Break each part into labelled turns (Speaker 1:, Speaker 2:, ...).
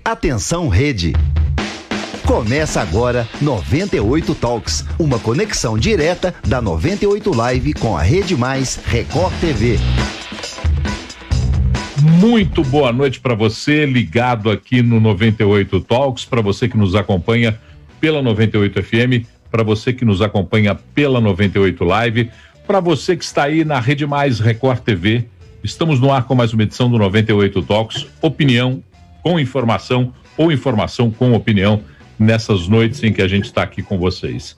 Speaker 1: Atenção Rede. Começa agora 98 Talks, uma conexão direta da 98 Live com a Rede Mais Record TV.
Speaker 2: Muito boa noite para você ligado aqui no 98 Talks, para você que nos acompanha pela 98 FM, para você que nos acompanha pela 98 Live, para você que está aí na Rede Mais Record TV. Estamos no ar com mais uma edição do 98 Talks, opinião com informação ou informação com opinião, nessas noites em que a gente está aqui com vocês.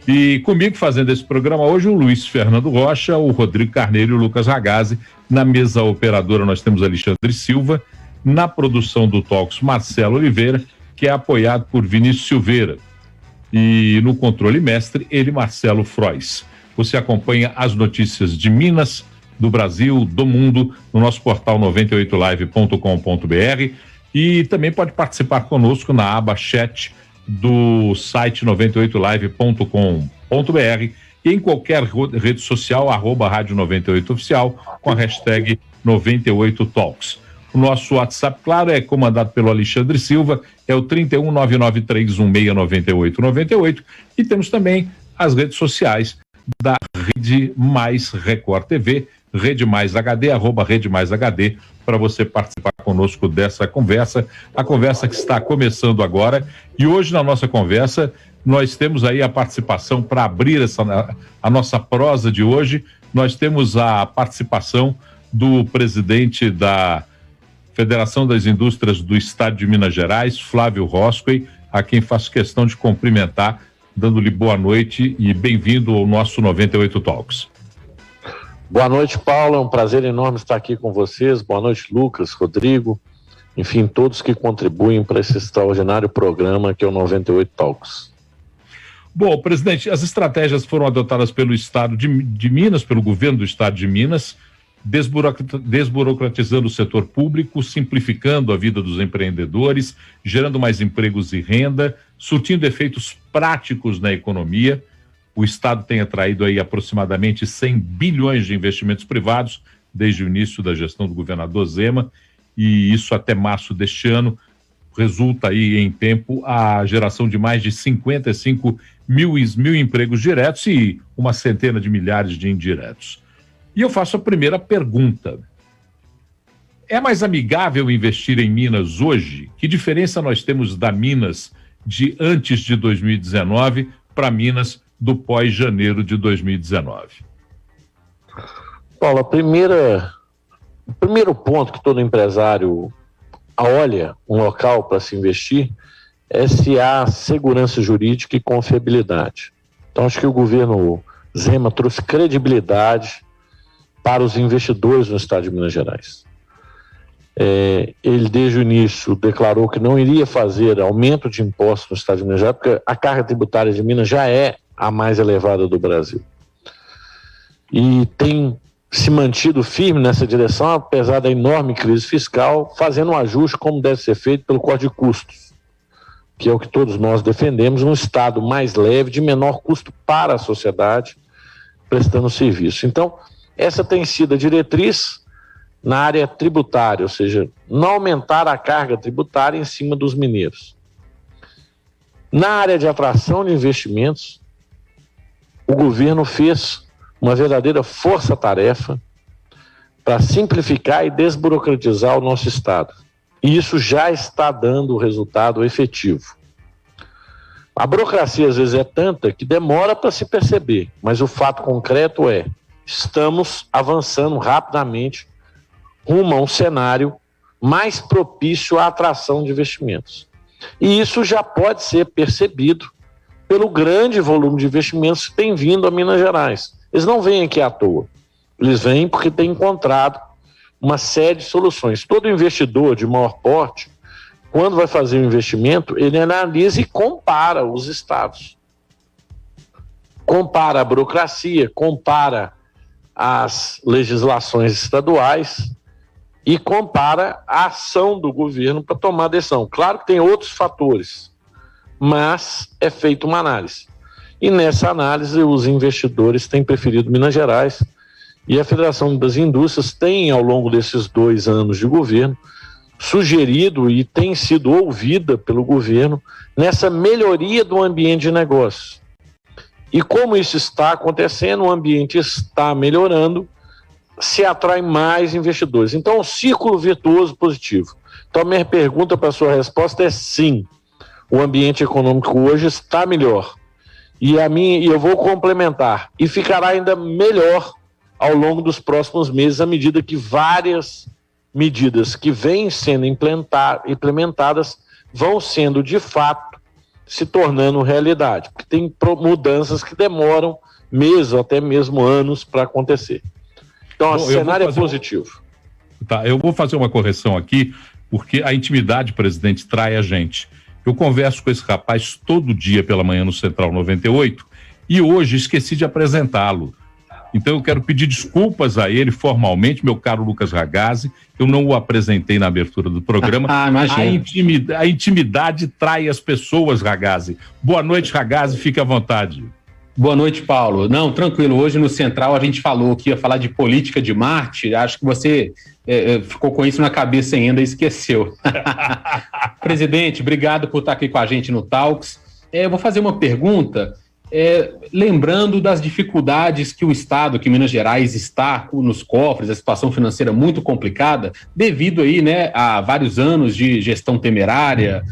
Speaker 2: E comigo fazendo esse programa hoje o Luiz Fernando Rocha, o Rodrigo Carneiro e o Lucas Ragazzi. Na mesa operadora nós temos Alexandre Silva, na produção do Talks Marcelo Oliveira, que é apoiado por Vinícius Silveira, e no controle mestre ele, Marcelo Frois. Você acompanha as notícias de Minas, do Brasil, do mundo, no nosso portal 98live.com.br. E também pode participar conosco na aba chat do site 98live.com.br e em qualquer rede social, @Rádio 98 Oficial, com a hashtag 98Talks. O nosso WhatsApp, claro, é comandado pelo Alexandre Silva, é o 31993169898, e temos também as redes sociais da Rede Mais Record TV, Rede Mais HD, @Rede Mais HD, para você participar conosco dessa conversa, a conversa que está começando agora. E hoje na nossa conversa nós temos aí a participação, para abrir a nossa prosa de hoje, nós temos a participação do presidente da Federação das Indústrias do Estado de Minas Gerais, Flávio Roscoe, a quem faço questão de cumprimentar, dando-lhe boa noite e bem-vindo ao nosso 98 Talks.
Speaker 3: Boa noite, Paulo, é um prazer enorme estar aqui com vocês. Boa noite, Lucas, Rodrigo, enfim, todos que contribuem para esse extraordinário programa que é o 98 Talks.
Speaker 2: Bom, presidente, as estratégias foram adotadas pelo Estado de Minas, pelo governo do Estado de Minas, desburocratizando o setor público, simplificando a vida dos empreendedores, gerando mais empregos e renda, surtindo efeitos práticos na economia. O Estado tem atraído aí aproximadamente 100 bilhões de investimentos privados desde o início da gestão do governador Zema, e isso até março deste ano resulta aí em tempo a geração de mais de 55 mil empregos diretos e uma centena de milhares de indiretos. E eu faço a primeira pergunta. É mais amigável investir em Minas hoje? Que diferença nós temos da Minas de antes de 2019 para Minas do pós-janeiro de 2019?
Speaker 3: Paulo, o primeiro ponto que todo empresário olha um local para se investir é se há segurança jurídica e confiabilidade. Então, acho que o governo Zema trouxe credibilidade para os investidores no estado de Minas Gerais. Ele, desde o início, declarou que não iria fazer aumento de impostos no estado de Minas Gerais, porque a carga tributária de Minas já é a mais elevada do Brasil. E tem se mantido firme nessa direção, apesar da enorme crise fiscal, fazendo um ajuste como deve ser feito pelo Código de Custos, que é o que todos nós defendemos, um Estado mais leve, de menor custo para a sociedade, prestando serviço. Então, essa tem sido a diretriz na área tributária, ou seja, não aumentar a carga tributária em cima dos mineiros. Na área de atração de investimentos, o governo fez uma verdadeira força-tarefa para simplificar e desburocratizar o nosso Estado. E isso já está dando resultado efetivo. A burocracia, às vezes, é tanta que demora para se perceber, mas o fato concreto é: estamos avançando rapidamente rumo a um cenário mais propício à atração de investimentos. E isso já pode ser percebido pelo grande volume de investimentos que tem vindo a Minas Gerais. Eles não vêm aqui à toa. Eles vêm porque têm encontrado uma série de soluções. Todo investidor de maior porte, quando vai fazer um investimento, ele analisa e compara os estados. Compara a burocracia, compara as legislações estaduais e compara a ação do governo para tomar decisão. Claro que tem outros fatores, mas é feita uma análise. E nessa análise os investidores têm preferido Minas Gerais, e a Federação das Indústrias tem, ao longo desses 2 anos de governo, sugerido e tem sido ouvida pelo governo nessa melhoria do ambiente de negócios. E como isso está acontecendo, o ambiente está melhorando, se atrai mais investidores. Então, é um círculo virtuoso positivo. Então, a minha pergunta para a sua resposta é sim. O ambiente econômico hoje está melhor. E eu vou complementar. E ficará ainda melhor ao longo dos próximos meses, à medida que várias medidas que vêm sendo implementadas vão sendo, de fato, se tornando realidade. Porque tem mudanças que demoram meses ou até mesmo anos para acontecer. Então, o cenário é positivo.
Speaker 2: Tá, eu vou fazer uma correção aqui, porque a intimidade, presidente, trai a gente. Eu converso com esse rapaz todo dia pela manhã no Central 98 e hoje esqueci de apresentá-lo. Então eu quero pedir desculpas a ele formalmente, meu caro Lucas Ragazzi, eu não o apresentei na abertura do programa. A intimidade trai as pessoas, Ragazzi. Boa noite, Ragazzi, fique à vontade.
Speaker 4: Boa noite, Paulo. Não, tranquilo, hoje no Central a gente falou que ia falar de política de Marte, acho que você ficou com isso na cabeça ainda e esqueceu. Presidente, obrigado por estar aqui com a gente no Talks. Eu vou fazer uma pergunta, lembrando das dificuldades que o Estado, que Minas Gerais está nos cofres, a situação financeira muito complicada, devido aí, né, a vários anos de gestão temerária,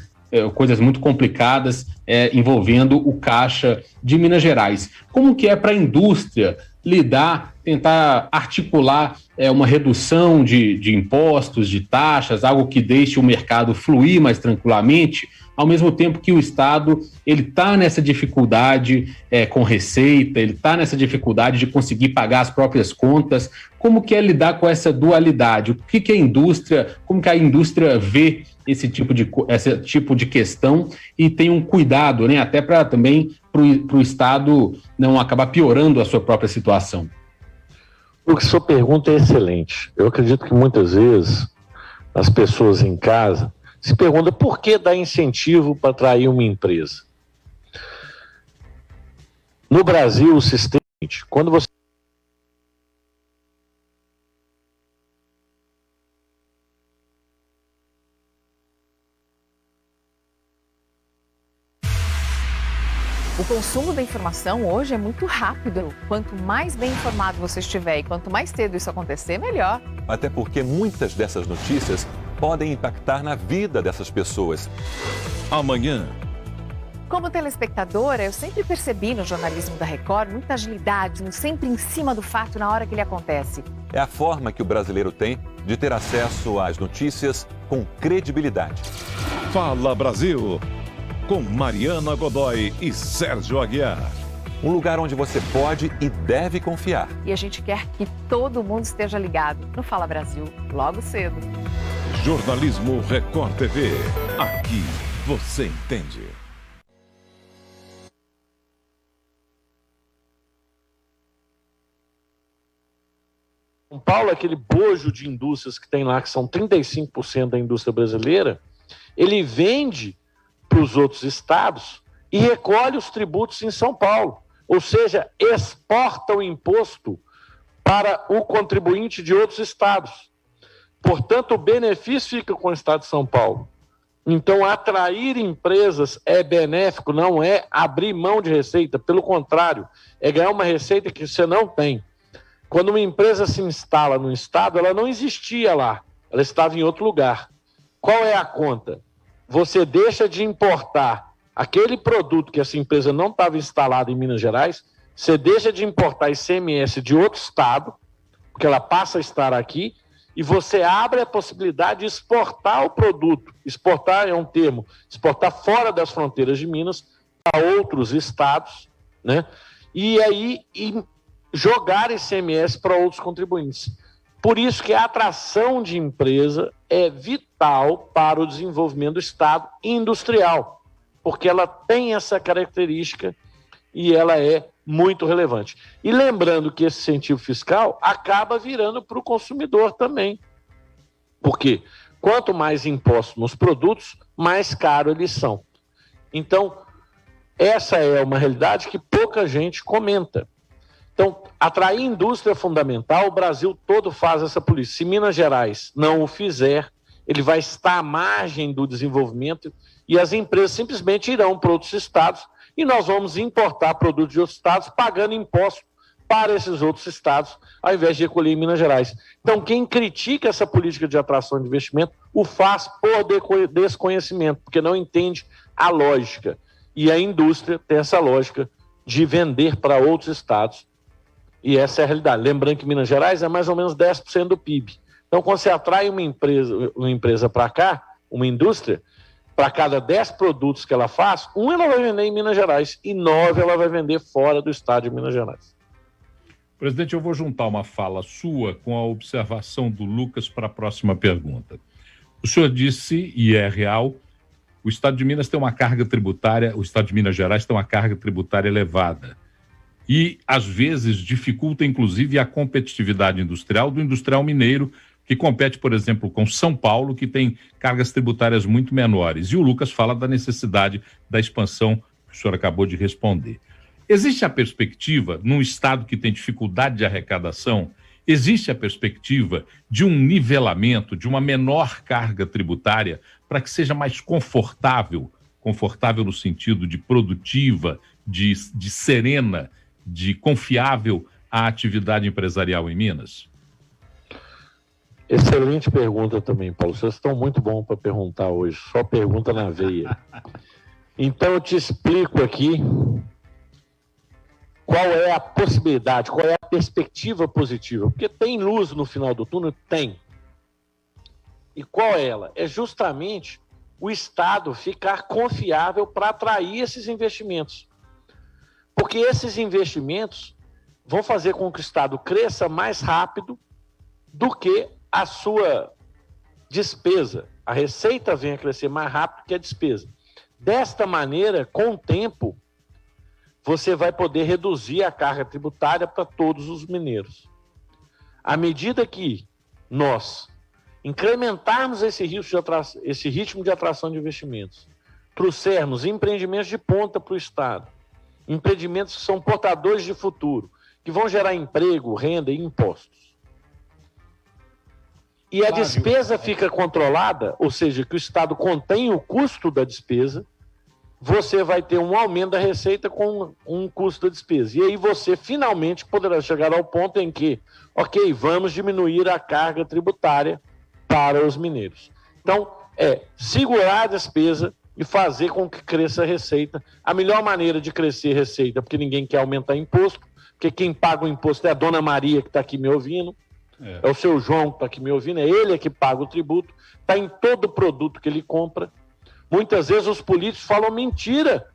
Speaker 4: coisas muito complicadas envolvendo o caixa de Minas Gerais. Como que é para a indústria lidar, tentar articular uma redução de impostos, de taxas, algo que deixe o mercado fluir mais tranquilamente, ao mesmo tempo que o Estado ele está nessa dificuldade com receita, ele está nessa dificuldade de conseguir pagar as próprias contas. Como que é lidar com essa dualidade? O que a indústria, como que a indústria vê esse tipo de questão e tem um cuidado, né, até para também para o Estado não acabar piorando a sua própria situação?
Speaker 3: O que sua pergunta é excelente. Eu acredito que muitas vezes as pessoas em casa se perguntam por que dar incentivo para atrair uma empresa. No Brasil, o sistema é o seguinte, quando você
Speaker 5: O consumo da informação hoje é muito rápido. Quanto mais bem informado você estiver e quanto mais cedo isso acontecer, melhor.
Speaker 6: Até porque muitas dessas notícias podem impactar na vida dessas pessoas.
Speaker 7: Amanhã.
Speaker 5: Como telespectadora, eu sempre percebi no jornalismo da Record muita agilidade, sempre em cima do fato na hora que ele acontece.
Speaker 6: É a forma que o brasileiro tem de ter acesso às notícias com credibilidade.
Speaker 7: Fala Brasil, com Mariana Godoy e Sérgio Aguiar.
Speaker 6: Um lugar onde você pode e deve confiar.
Speaker 5: E a gente quer que todo mundo esteja ligado no Fala Brasil, logo cedo.
Speaker 7: Jornalismo Record TV. Aqui você entende.
Speaker 3: São Paulo, aquele bojo de indústrias que tem lá, que são 35% da indústria brasileira, ele vende para os outros estados e recolhe os tributos em São Paulo. Ou seja, exporta o imposto para o contribuinte de outros estados. Portanto, o benefício fica com o estado de São Paulo. Então, atrair empresas é benéfico, não é abrir mão de receita. Pelo contrário, é ganhar uma receita que você não tem. Quando uma empresa se instala no estado, ela não existia lá. Ela estava em outro lugar. Qual é a conta? Você deixa de importar aquele produto que essa empresa não estava instalada em Minas Gerais, você deixa de importar ICMS de outro estado, porque ela passa a estar aqui, e você abre a possibilidade de exportar o produto. Exportar é um termo, exportar fora das fronteiras de Minas para outros estados, né? E aí jogar ICMS para outros contribuintes. Por isso que a atração de empresa é vital para o desenvolvimento do Estado industrial, porque ela tem essa característica e ela é muito relevante. E lembrando que esse incentivo fiscal acaba virando para o consumidor também, porque quanto mais impostos nos produtos, mais caro eles são. Então, essa é uma realidade que pouca gente comenta. Então, atrair indústria é fundamental, o Brasil todo faz essa política. Se Minas Gerais não o fizer, ele vai estar à margem do desenvolvimento e as empresas simplesmente irão para outros estados e nós vamos importar produtos de outros estados pagando impostos para esses outros estados, ao invés de recolher em Minas Gerais. Então, quem critica essa política de atração de investimento o faz por desconhecimento, porque não entende a lógica. E a indústria tem essa lógica de vender para outros estados. E essa é a realidade. Lembrando que Minas Gerais é mais ou menos 10% do PIB. Então, quando você atrai uma empresa para cá, uma indústria, para cada 10 produtos que ela faz, ela vai vender em Minas Gerais e 9 ela vai vender fora do estado de Minas Gerais.
Speaker 2: Presidente, eu vou juntar uma fala sua com a observação do Lucas para a próxima pergunta. O senhor disse, e é real, o estado de Minas tem uma carga tributária, o estado de Minas Gerais tem uma carga tributária elevada. E, às vezes, dificulta, inclusive, a competitividade industrial do industrial mineiro, que compete, por exemplo, com São Paulo, que tem cargas tributárias muito menores. E o Lucas fala da necessidade da expansão que o senhor acabou de responder. Existe a perspectiva, num estado que tem dificuldade de arrecadação, existe a perspectiva de um nivelamento, de uma menor carga tributária, para que seja mais confortável no sentido de produtiva, de serena, de confiável a atividade empresarial em Minas?
Speaker 3: Excelente pergunta também, Paulo. Vocês estão muito bons para perguntar hoje, só pergunta na veia. Então eu te explico aqui qual é a possibilidade, qual é a perspectiva positiva, porque tem luz no final do túnel? Tem. E qual é ela? É justamente o Estado ficar confiável para atrair esses investimentos. Porque esses investimentos vão fazer com que o Estado cresça mais rápido do que a sua despesa. A receita vem a crescer mais rápido que a despesa. Desta maneira, com o tempo, você vai poder reduzir a carga tributária para todos os mineiros. À medida que nós incrementarmos esse ritmo de atração de investimentos, trouxermos empreendimentos de ponta para o Estado, empreendimentos que são portadores de futuro, que vão gerar emprego, renda e impostos, e a despesa fica controlada, ou seja, que o Estado contém o custo da despesa, você vai ter um aumento da receita com um custo da despesa. E aí você finalmente poderá chegar ao ponto em que, ok, vamos diminuir a carga tributária para os mineiros. Então, segurar a despesa e fazer com que cresça a receita. A melhor maneira de crescer a receita, porque ninguém quer aumentar imposto, porque quem paga o imposto é a dona Maria que está aqui me ouvindo, é o seu João que está aqui me ouvindo, é ele que paga o tributo, está em todo produto que ele compra. Muitas vezes os políticos falam mentira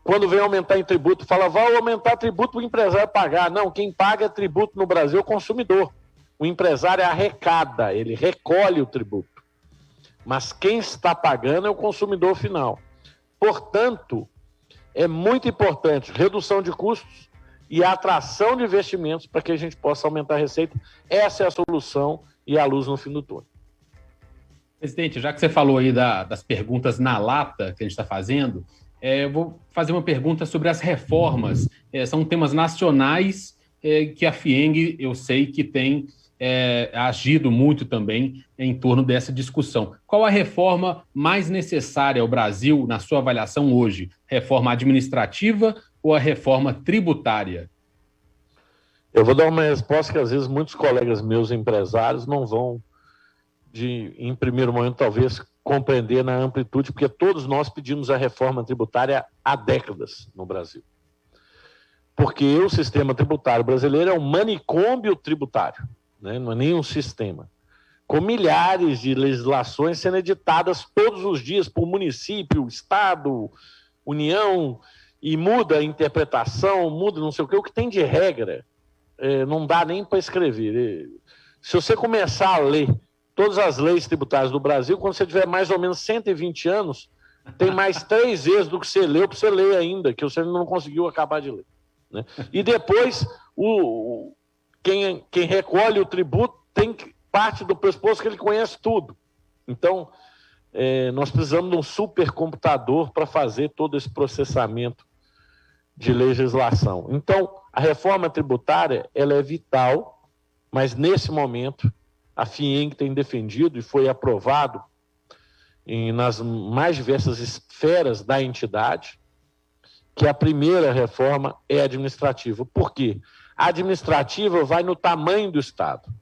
Speaker 3: quando vem aumentar em tributo, fala, vai aumentar tributo para o empresário pagar. Não, quem paga tributo no Brasil é o consumidor. O empresário arrecada, ele recolhe o tributo. Mas quem está pagando é o consumidor final. Portanto, é muito importante redução de custos e a atração de investimentos para que a gente possa aumentar a receita. Essa é a solução e a luz no fim do túnel.
Speaker 4: Presidente, já que você falou aí das perguntas na lata que a gente está fazendo, eu vou fazer uma pergunta sobre as reformas. São temas nacionais que a FIENG, eu sei que tem agido muito também em torno dessa discussão. Qual a reforma mais necessária ao Brasil, na sua avaliação hoje? Reforma administrativa ou a reforma tributária?
Speaker 3: Eu vou dar uma resposta que às vezes muitos colegas meus empresários não vão, em primeiro momento, talvez compreender na amplitude, porque todos nós pedimos a reforma tributária há décadas no Brasil. Porque o sistema tributário brasileiro é um manicômio tributário, né? Não é nem um sistema. Com milhares de legislações sendo editadas todos os dias por município, estado, União, e muda a interpretação, muda não sei o que tem de regra, não dá nem para escrever. Se você começar a ler todas as leis tributárias do Brasil, quando você tiver mais ou menos 120 anos, tem mais 3 vezes do que você leu para você ler ainda, que você não conseguiu acabar de ler, né? E depois, quem recolhe o tributo tem parte do pressuposto que ele conhece tudo. Então, nós precisamos de um supercomputador para fazer todo esse processamento de legislação. Então, a reforma tributária ela é vital, mas nesse momento a FIENG tem defendido e foi aprovado nas mais diversas esferas da entidade, que a primeira reforma é administrativa. Por quê? A administrativa vai no tamanho do Estado.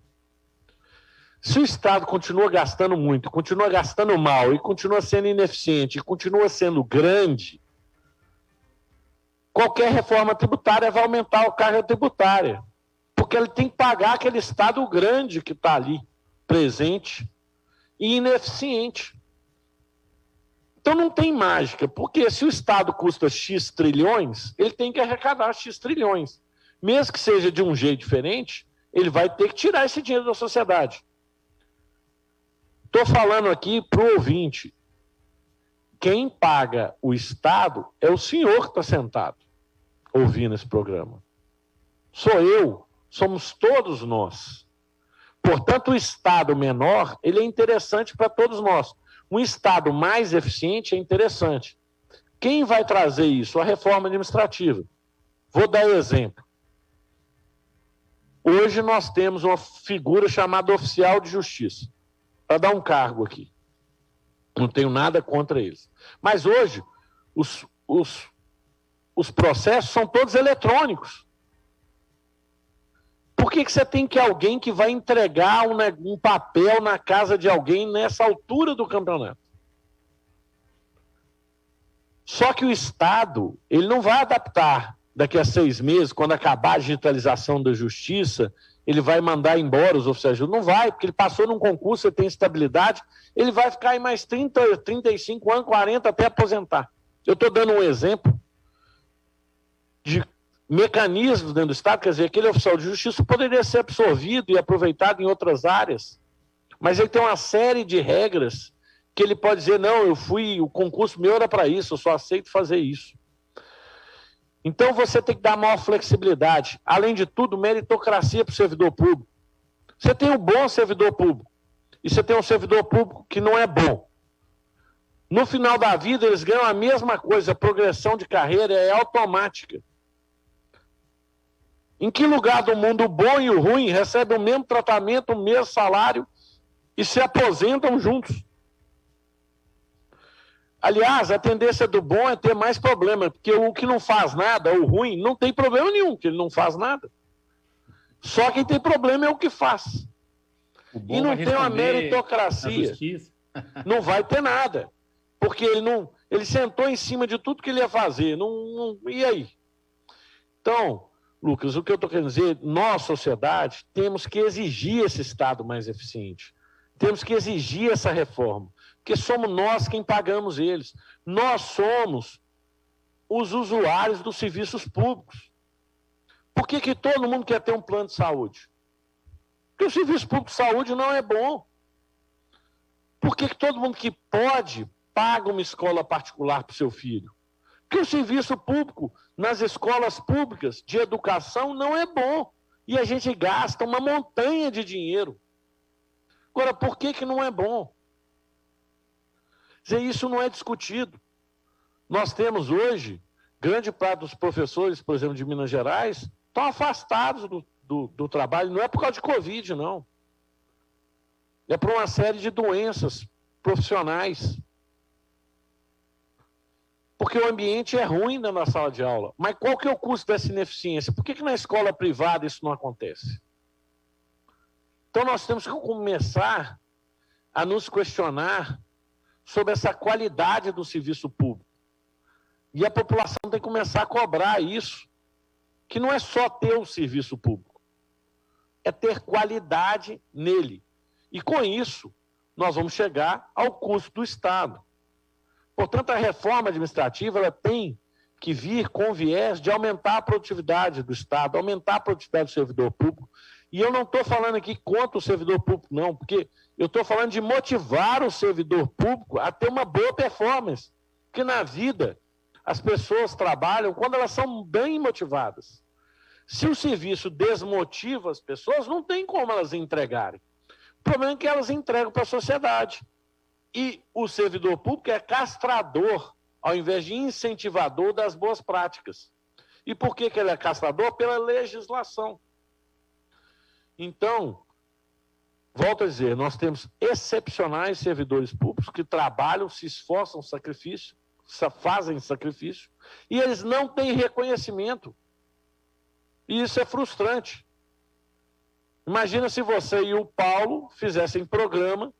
Speaker 3: Se o Estado continua gastando muito, continua gastando mal, e continua sendo ineficiente, e continua sendo grande, qualquer reforma tributária vai aumentar a carga tributária, porque ele tem que pagar aquele Estado grande que está ali, presente e ineficiente. Então não tem mágica, porque se o Estado custa X trilhões, ele tem que arrecadar X trilhões. Mesmo que seja de um jeito diferente, ele vai ter que tirar esse dinheiro da sociedade. Estou falando aqui para o ouvinte. Quem paga o Estado é o senhor que está sentado ouvindo esse programa. Sou eu, somos todos nós. Portanto, o Estado menor, ele é interessante para todos nós. Um Estado mais eficiente é interessante. Quem vai trazer isso? A reforma administrativa. Vou dar exemplo. Hoje nós temos uma figura chamada oficial de justiça, para dar um cargo aqui. Não tenho nada contra eles. Mas hoje, os processos são todos eletrônicos. Por que você tem que alguém que vai entregar um papel na casa de alguém nessa altura do campeonato? Só que o Estado, ele não vai adaptar daqui a 6 meses, quando acabar a digitalização da justiça, ele vai mandar embora os oficiais de justiça. Não vai, porque ele passou num concurso, ele tem estabilidade, ele vai ficar aí mais 30, 35 anos, 40, até aposentar. Eu estou dando um exemplo de mecanismos dentro do Estado, quer dizer, aquele oficial de justiça poderia ser absorvido e aproveitado em outras áreas, mas ele tem uma série de regras que ele pode dizer, não, o concurso meu era para isso, eu só aceito fazer isso. Então você tem que dar maior flexibilidade. Além de tudo, meritocracia para o servidor público. Você tem um bom servidor público e você tem um servidor público que não é bom. No final da vida, eles ganham a mesma coisa, a progressão de carreira é automática. Em que lugar do mundo o bom e o ruim recebem o mesmo tratamento, o mesmo salário e se aposentam juntos? Aliás, a tendência do bom é ter mais problema, porque o que não faz nada, o ruim, não tem problema nenhum, que ele não faz nada. Só quem tem problema é o que faz. E não tem uma meritocracia. Não vai ter nada. Porque ele sentou em cima de tudo que ele ia fazer. E aí? Então, Lucas, o que eu estou querendo dizer, nós, sociedade, temos que exigir esse Estado mais eficiente. Temos que exigir essa reforma. Porque somos nós quem pagamos eles. Nós somos os usuários dos serviços públicos. Por que todo mundo quer ter um plano de saúde? Porque o serviço público de saúde não é bom. Por que todo mundo que pode paga uma escola particular para o seu filho? Porque o serviço público nas escolas públicas de educação não é bom. E a gente gasta uma montanha de dinheiro. Agora, por que não é bom? Quer dizer, isso não é discutido. Nós temos hoje, grande parte dos professores, por exemplo, de Minas Gerais, estão afastados do trabalho. Não é por causa de Covid, não. É por uma série de doenças profissionais. Porque o ambiente é ruim na sala de aula. Mas qual que é o custo dessa ineficiência? Por que na escola privada isso não acontece? Então nós temos que começar a nos questionar sobre essa qualidade do serviço público. E a população tem que começar a cobrar isso, que não é só ter o serviço público, é ter qualidade nele. E com isso, nós vamos chegar ao custo do Estado. Portanto, a reforma administrativa ela tem que vir com viés de aumentar a produtividade do Estado, aumentar a produtividade do servidor público. E eu não estou falando aqui contra o servidor público, não, porque eu estou falando de motivar o servidor público a ter uma boa performance. Porque na vida, as pessoas trabalham quando elas são bem motivadas. Se o serviço desmotiva as pessoas, não tem como elas entregarem. O problema é que elas entregam para a sociedade. E o servidor público é castrador, ao invés de incentivador das boas práticas. E por que ele é castrador? Pela legislação. Então, volto a dizer, nós temos excepcionais servidores públicos que trabalham, se esforçam, fazem sacrifício, e eles não têm reconhecimento. E isso é frustrante. Imagina se você e o Paulo fizessem programa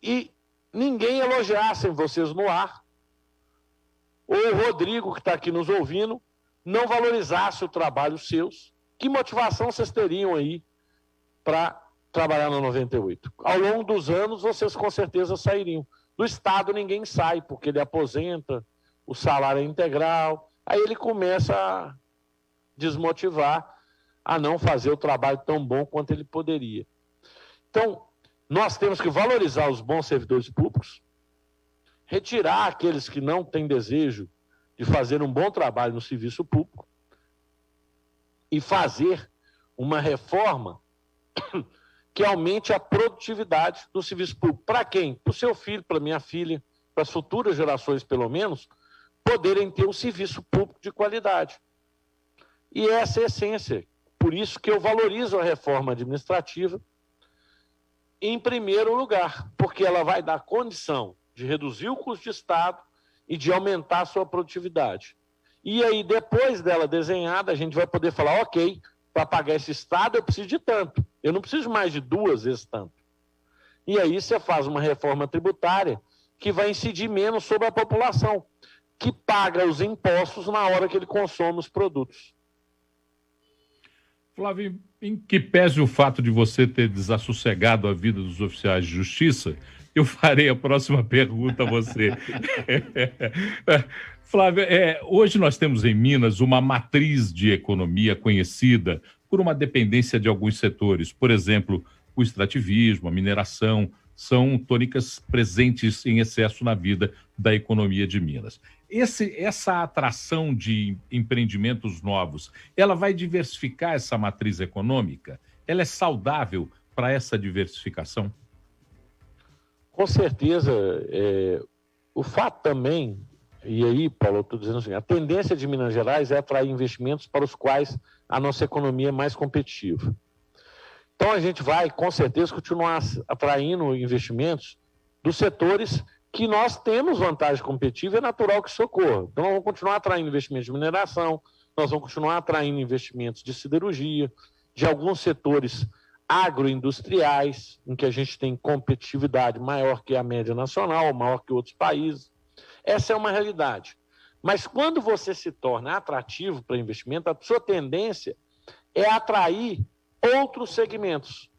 Speaker 3: e ninguém elogiasse vocês no ar, ou o Rodrigo, que está aqui nos ouvindo, não valorizasse o trabalho seus. Que motivação vocês teriam aí para trabalhar na 98? Ao longo dos anos, vocês com certeza sairiam. Do Estado ninguém sai, porque ele aposenta, o salário é integral, aí ele começa a desmotivar a não fazer o trabalho tão bom quanto ele poderia. Então, nós temos que valorizar os bons servidores públicos, retirar aqueles que não têm desejo de fazer um bom trabalho no serviço público e fazer uma reforma que aumente a produtividade do serviço público. Para quem? Para o seu filho, para a minha filha, para as futuras gerações, pelo menos, poderem ter um serviço público de qualidade. E essa é a essência. Por isso que eu valorizo a reforma administrativa em primeiro lugar, porque ela vai dar condição de reduzir o custo de Estado e de aumentar a sua produtividade. E aí, depois dela desenhada, a gente vai poder falar, ok, para pagar esse Estado eu preciso de tanto, eu não preciso mais de 2 vezes tanto. E aí você faz uma reforma tributária que vai incidir menos sobre a população, que paga os impostos na hora que ele consome os produtos.
Speaker 2: Flávio, em que pese o fato de você ter desassossegado a vida dos oficiais de justiça, eu farei a próxima pergunta a você. Flávio, hoje nós temos em Minas uma matriz de economia conhecida por uma dependência de alguns setores. Por exemplo, o extrativismo, a mineração, são tônicas presentes em excesso na vida da economia de Minas. Essa atração de empreendimentos novos, ela vai diversificar essa matriz econômica? Ela é saudável para essa diversificação?
Speaker 3: Com certeza. O fato também, e aí, Paulo, eu estou dizendo assim, a tendência de Minas Gerais é atrair investimentos para os quais a nossa economia é mais competitiva. Então a gente vai, com certeza, continuar atraindo investimentos dos setores que nós temos vantagem competitiva, é natural que isso ocorra. Então nós vamos continuar atraindo investimentos de mineração, nós vamos continuar atraindo investimentos de siderurgia, de alguns setores agroindustriais, em que a gente tem competitividade maior que a média nacional, maior que outros países. Essa é uma realidade. Mas quando você se torna atrativo para investimento, a sua tendência é atrair outros segmentos.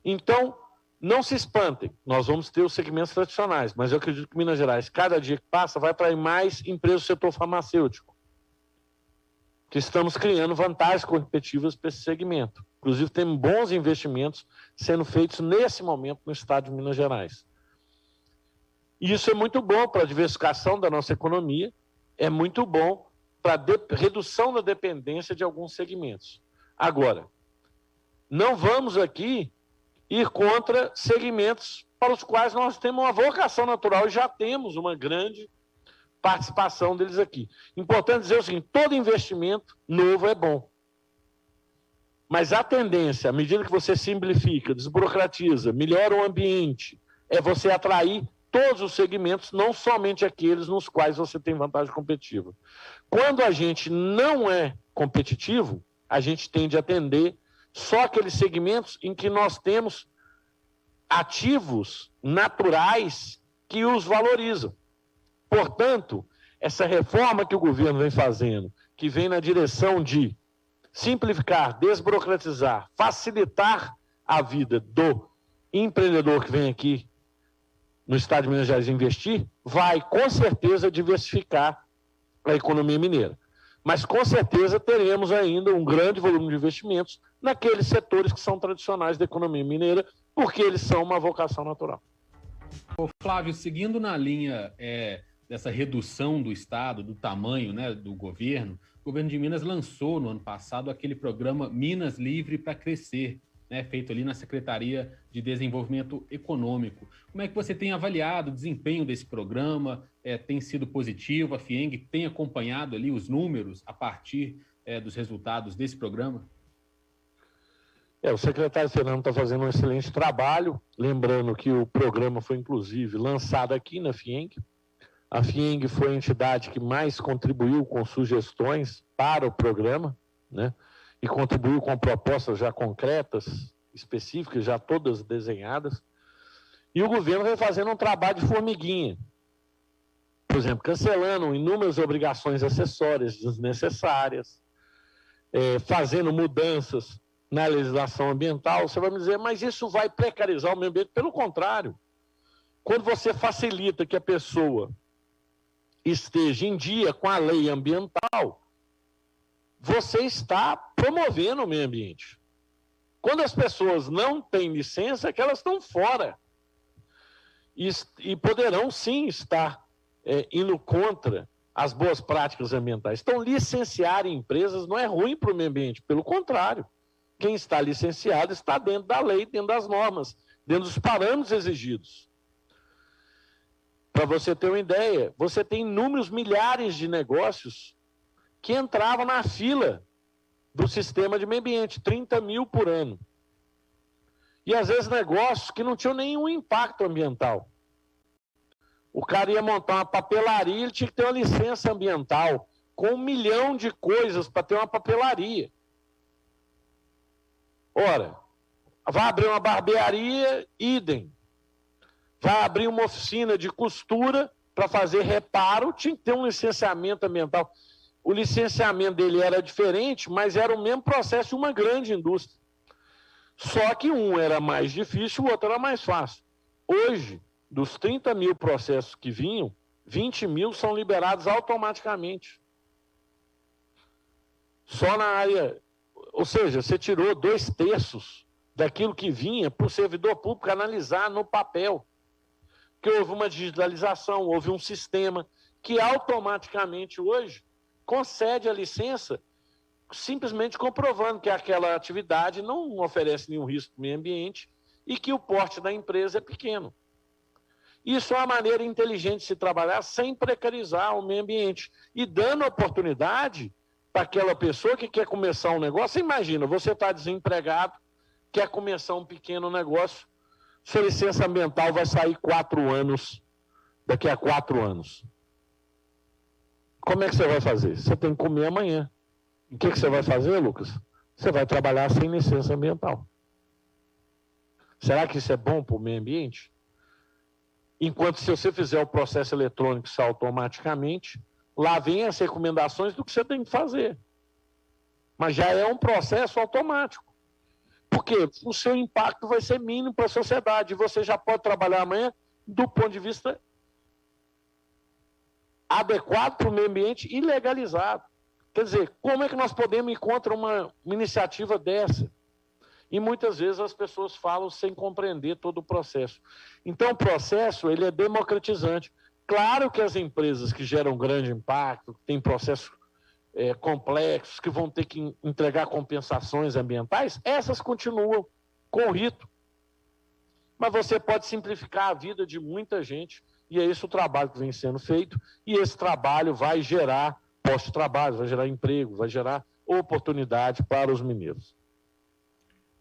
Speaker 3: Então, não se espantem, nós vamos ter os segmentos tradicionais, mas eu acredito que Minas Gerais, cada dia que passa, vai atrair mais empresas do setor farmacêutico, que estamos criando vantagens competitivas para esse segmento. Inclusive, temos bons investimentos sendo feitos nesse momento no estado de Minas Gerais. E isso é muito bom para a diversificação da nossa economia, é muito bom para a redução da dependência de alguns segmentos. Agora, não vamos aqui ir contra segmentos para os quais nós temos uma vocação natural e já temos uma grande participação deles aqui. Importante dizer o seguinte, todo investimento novo é bom. Mas a tendência, à medida que você simplifica, desburocratiza, melhora o ambiente, é você atrair todos os segmentos, não somente aqueles nos quais você tem vantagem competitiva. Quando a gente não é competitivo, a gente tende a atender só aqueles segmentos em que nós temos ativos naturais que os valorizam. Portanto, essa reforma que o governo vem fazendo, que vem na direção de simplificar, desburocratizar, facilitar a vida do empreendedor que vem aqui no estado de Minas Gerais investir, vai com certeza diversificar a economia mineira. Mas com certeza teremos ainda um grande volume de investimentos naqueles setores que são tradicionais da economia mineira, porque eles são uma vocação natural.
Speaker 4: Ô, Flávio, seguindo na linha dessa redução do Estado, do tamanho, né, do governo, o governo de Minas lançou no ano passado aquele programa Minas Livre para Crescer, né, feito ali na Secretaria de Desenvolvimento Econômico. Como é que você tem avaliado o desempenho desse programa? Tem sido positivo? A FIENG tem acompanhado ali os números a partir dos resultados desse programa?
Speaker 3: O secretário Fernando está fazendo um excelente trabalho, lembrando que o programa foi, inclusive, lançado aqui na FIENG. A FIENG foi a entidade que mais contribuiu com sugestões para o programa, né? E contribuiu com propostas já concretas, específicas, já todas desenhadas. E o governo vem fazendo um trabalho de formiguinha. Por exemplo, cancelando inúmeras obrigações acessórias desnecessárias, fazendo mudanças na legislação ambiental. Você vai me dizer, mas isso vai precarizar o meio ambiente? Pelo contrário. Quando você facilita que a pessoa esteja em dia com a lei ambiental, você está promovendo o meio ambiente. Quando as pessoas não têm licença, é que elas estão fora. E poderão, sim, estar indo contra as boas práticas ambientais. Então, licenciar empresas não é ruim para o meio ambiente, pelo contrário. Quem está licenciado está dentro da lei, dentro das normas, dentro dos parâmetros exigidos. Para você ter uma ideia, você tem inúmeros milhares de negócios que entravam na fila do sistema de meio ambiente, 30 mil por ano. E às vezes negócios que não tinham nenhum impacto ambiental. O cara ia montar uma papelaria, ele tinha que ter uma licença ambiental, com 1 milhão de coisas para ter uma papelaria. Ora, vai abrir uma barbearia, idem. Vai abrir uma oficina de costura para fazer reparo, tinha que ter um licenciamento ambiental. O licenciamento dele era diferente, mas era o mesmo processo de uma grande indústria. Só que um era mais difícil, o outro era mais fácil. Hoje, dos 30 mil processos que vinham, 20 mil são liberados automaticamente. Só na área... Ou seja, você tirou 2/3 daquilo que vinha para o servidor público analisar no papel. Porque houve uma digitalização, houve um sistema que automaticamente hoje concede a licença simplesmente comprovando que aquela atividade não oferece nenhum risco para o meio ambiente e que o porte da empresa é pequeno. Isso é uma maneira inteligente de se trabalhar sem precarizar o meio ambiente e dando oportunidade para aquela pessoa que quer começar um negócio. Você imagina, você está desempregado, quer começar um pequeno negócio, sua licença ambiental vai sair 4 anos, daqui a 4 anos. Como é que você vai fazer? Você tem que comer amanhã. O que você vai fazer, Lucas? Você vai trabalhar sem licença ambiental. Será que isso é bom para o meio ambiente? Enquanto se você fizer o processo eletrônico isso automaticamente, lá vem as recomendações do que você tem que fazer. Mas já é um processo automático. Porque o seu impacto vai ser mínimo para a sociedade. Você já pode trabalhar amanhã do ponto de vista adequado para o meio ambiente e legalizado. Quer dizer, como é que nós podemos ir contra uma iniciativa dessa? E muitas vezes as pessoas falam sem compreender todo o processo. Então o processo ele é democratizante. Claro que as empresas que geram grande impacto, que têm processos complexos, que vão ter que entregar compensações ambientais, essas continuam com o rito. Mas você pode simplificar a vida de muita gente, e é esse o trabalho que vem sendo feito, e esse trabalho vai gerar postos de trabalho, vai gerar emprego, vai gerar oportunidade para os mineiros.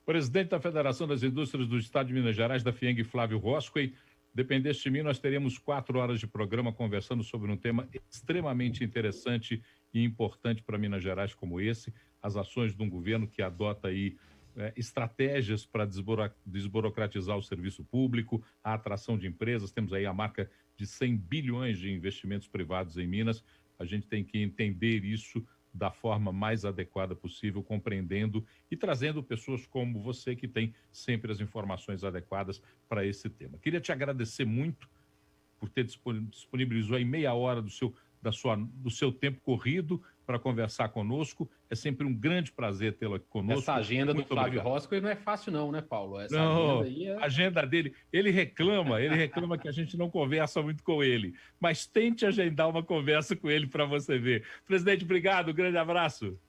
Speaker 2: Presidente da Federação das Indústrias do Estado de Minas Gerais, da FIENG, Flávio Roscoe. Dependesse de mim, nós teríamos 4 horas de programa conversando sobre um tema extremamente interessante e importante para Minas Gerais como esse, as ações de um governo que adota aí estratégias para desburocratizar o serviço público, a atração de empresas. Temos aí a marca de 100 bilhões de investimentos privados em Minas. A gente tem que entender isso da forma mais adequada possível, compreendendo e trazendo pessoas como você que tem sempre as informações adequadas para esse tema. Queria te agradecer muito por ter disponibilizado aí meia hora do seu tempo corrido para conversar conosco. É sempre um grande prazer tê-lo aqui conosco.
Speaker 4: Essa agenda do Flávio Roscoe não é fácil não, né, Paulo? Essa agenda aí
Speaker 2: a agenda dele, ele reclama que a gente não conversa muito com ele, mas tente agendar uma conversa com ele para você ver. Presidente, obrigado, um grande abraço.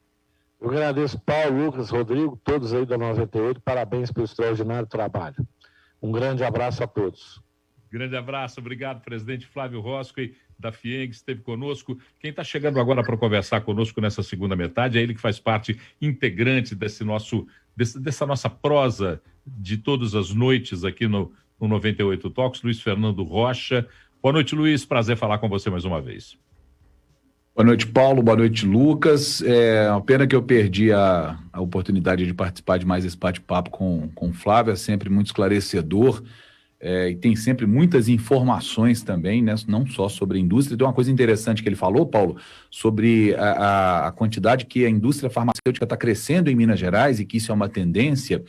Speaker 3: Eu agradeço Paulo, Lucas, Rodrigo, todos aí da 98, parabéns pelo extraordinário trabalho. Um grande abraço a todos.
Speaker 2: Grande abraço, obrigado, presidente Flávio Roscoe, da FIENG, esteve conosco. Quem está chegando agora para conversar conosco nessa segunda metade é ele que faz parte integrante desse nosso dessa nossa prosa de todas as noites aqui no 98 Talks, Luiz Fernando Rocha. Boa noite, Luiz. Prazer falar com você mais uma vez.
Speaker 8: Boa noite, Paulo. Boa noite, Lucas. É uma pena que eu perdi a oportunidade de participar de mais esse bate-papo com o Flávio. É sempre muito esclarecedor e tem sempre muitas informações também, né? Não só sobre a indústria. Tem uma coisa interessante que ele falou, Paulo, sobre a quantidade que a indústria farmacêutica está crescendo em Minas Gerais e que isso é uma tendência.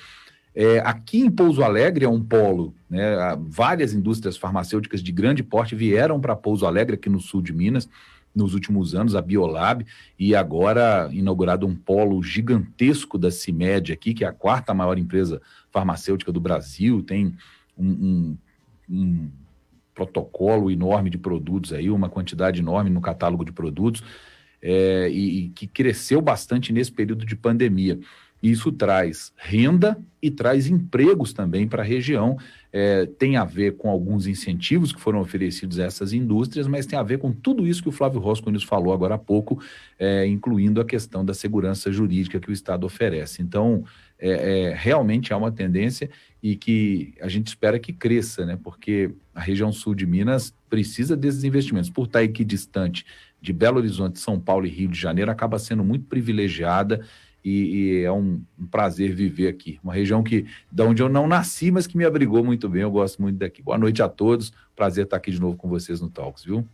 Speaker 8: Aqui em Pouso Alegre é um polo, né? Várias indústrias farmacêuticas de grande porte vieram para Pouso Alegre, aqui no sul de Minas, nos últimos anos, a Biolab, e agora inaugurado um polo gigantesco da CIMED aqui, que é a 4ª maior empresa farmacêutica do Brasil, tem um protocolo enorme de produtos aí, uma quantidade enorme no catálogo de produtos, e que cresceu bastante nesse período de pandemia. Isso traz renda e traz empregos também para a região. Tem a ver com alguns incentivos que foram oferecidos a essas indústrias, mas tem a ver com tudo isso que o Flávio Rosco nos falou agora há pouco, incluindo a questão da segurança jurídica que o Estado oferece. Então, realmente há uma tendência e que a gente espera que cresça, né? Porque a região sul de Minas precisa desses investimentos. Por estar aqui distante de Belo Horizonte, São Paulo e Rio de Janeiro, acaba sendo muito privilegiada. E é um prazer viver aqui. Uma região de onde eu não nasci, mas que me abrigou muito bem. Eu gosto muito daqui. Boa noite a todos. Prazer estar aqui de novo com vocês no Talks, viu?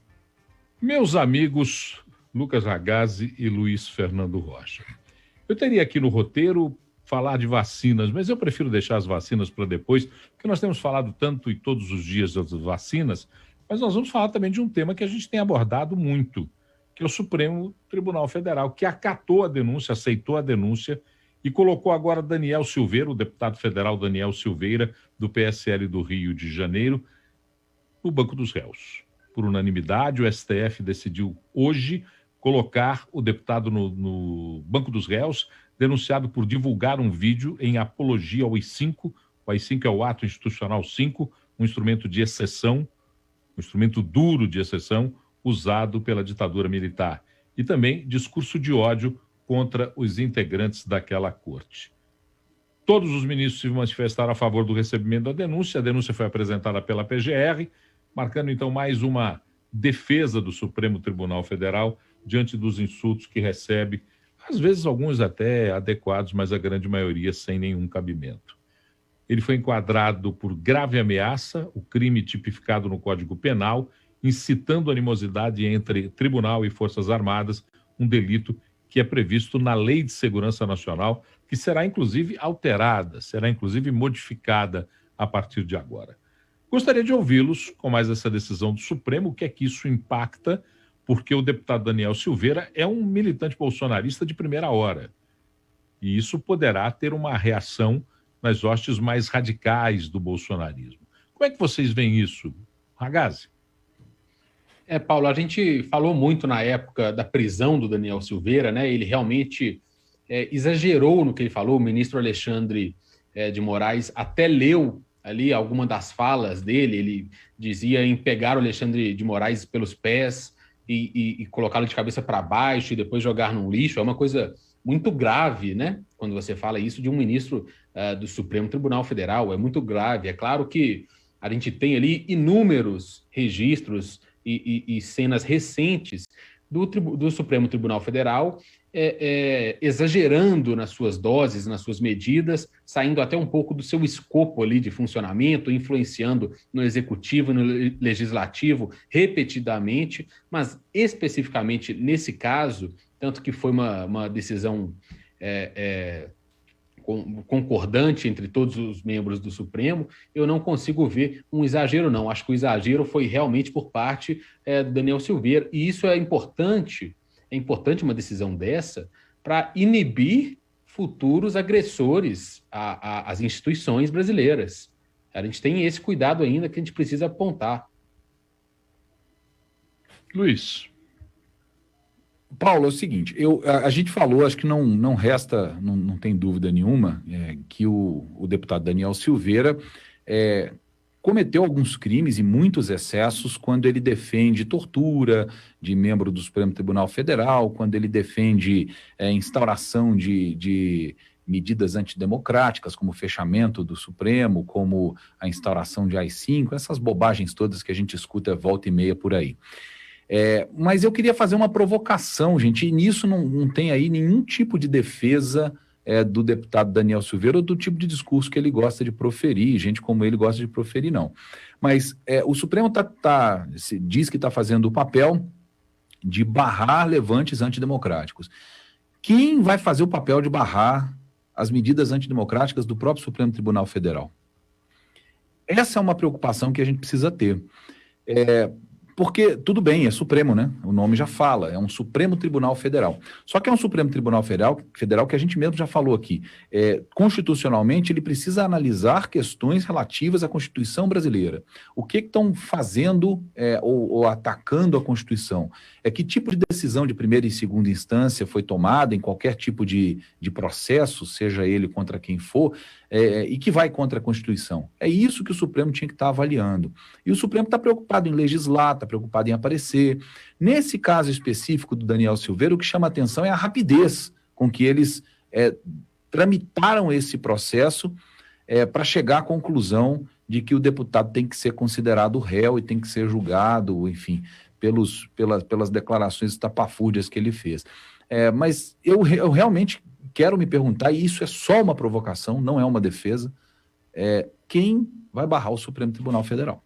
Speaker 2: Meus amigos Lucas Ragazzi e Luiz Fernando Rocha. Eu teria aqui no roteiro falar de vacinas, mas eu prefiro deixar as vacinas para depois, porque nós temos falado tanto e todos os dias das vacinas, mas nós vamos falar também de um tema que a gente tem abordado muito, que é o Supremo Tribunal Federal, que acatou a denúncia, aceitou a denúncia e colocou agora Daniel Silveira, o deputado federal Daniel Silveira, do PSL do Rio de Janeiro, no banco dos réus. Por unanimidade, o STF decidiu hoje colocar o deputado no banco dos réus, denunciado por divulgar um vídeo em apologia ao AI-5. O AI-5 é o Ato Institucional 5, um instrumento de exceção, um instrumento duro de exceção, usado pela ditadura militar, e também discurso de ódio contra os integrantes daquela corte. Todos os ministros se manifestaram a favor do recebimento da denúncia. A denúncia foi apresentada pela PGR, marcando então mais uma defesa do Supremo Tribunal Federal diante dos insultos que recebe, às vezes alguns até adequados, mas a grande maioria sem nenhum cabimento. Ele foi enquadrado por grave ameaça, o crime tipificado no Código Penal, incitando animosidade entre tribunal e Forças Armadas, um delito que é previsto na Lei de Segurança Nacional, que será inclusive alterada, será inclusive modificada a partir de agora. Gostaria de ouvi-los com mais essa decisão do Supremo, o que é que isso impacta, porque o deputado Daniel Silveira é um militante bolsonarista de primeira hora, e isso poderá ter uma reação nas hostes mais radicais do bolsonarismo. Como é que vocês veem isso, Ragazzi?
Speaker 4: Paulo, a gente falou muito na época da prisão do Daniel Silveira, né? Ele realmente exagerou no que ele falou. O ministro Alexandre de Moraes até leu ali alguma das falas dele. Ele dizia em pegar o Alexandre de Moraes pelos pés e colocá-lo de cabeça para baixo e depois jogar num lixo. É uma coisa muito grave, né? Quando você fala isso de um ministro do Supremo Tribunal Federal, é muito grave. É claro que a gente tem ali inúmeros registros e cenas recentes do Supremo Tribunal Federal exagerando nas suas doses, nas suas medidas, saindo até um pouco do seu escopo ali de funcionamento, influenciando no executivo, no legislativo, repetidamente, mas especificamente nesse caso, tanto que foi uma decisão concordante entre todos os membros do Supremo, eu não consigo ver um exagero, não. Acho que o exagero foi realmente por parte do Daniel Silveira, e isso é importante uma decisão dessa para inibir futuros agressores às instituições brasileiras. A gente tem esse cuidado ainda que a gente precisa apontar.
Speaker 2: Luiz.
Speaker 8: Paulo, é o seguinte, a gente falou, acho que não resta, não tem dúvida nenhuma, que o deputado Daniel Silveira cometeu alguns crimes e muitos excessos quando ele defende tortura de membro do Supremo Tribunal Federal, quando ele defende instauração de medidas antidemocráticas, como o fechamento do Supremo, como a instauração de AI-5, essas bobagens todas que a gente escuta volta e meia por aí. Mas eu queria fazer uma provocação, gente, e nisso não tem aí nenhum tipo de defesa do deputado Daniel Silveira ou do tipo de discurso que ele gosta de proferir, gente como ele gosta de proferir, não. Mas o Supremo diz que está fazendo o papel de barrar levantes antidemocráticos. Quem vai fazer o papel de barrar as medidas antidemocráticas do próprio Supremo Tribunal Federal? Essa é uma preocupação que a gente precisa ter. Porque, tudo bem, é Supremo, né? O nome já fala, é um Supremo Tribunal Federal. Só que é um Supremo Tribunal Federal que a gente mesmo já falou aqui. Constitucionalmente, ele precisa analisar questões relativas à Constituição brasileira. O que estão fazendo ou atacando a Constituição? Que tipo de decisão de primeira e segunda instância foi tomada em qualquer tipo de processo, seja ele contra quem for, e que vai contra a Constituição. É isso que o Supremo tinha que estar avaliando. E o Supremo está preocupado em legislar, está preocupado em aparecer. Nesse caso específico do Daniel Silveira, o que chama atenção é a rapidez com que eles tramitaram esse processo para chegar à conclusão de que o deputado tem que ser considerado réu e tem que ser julgado, enfim, pelas declarações estapafúrdias que ele fez. Mas eu realmente quero me perguntar, e isso é só uma provocação, não é uma defesa, quem vai barrar o Supremo Tribunal Federal?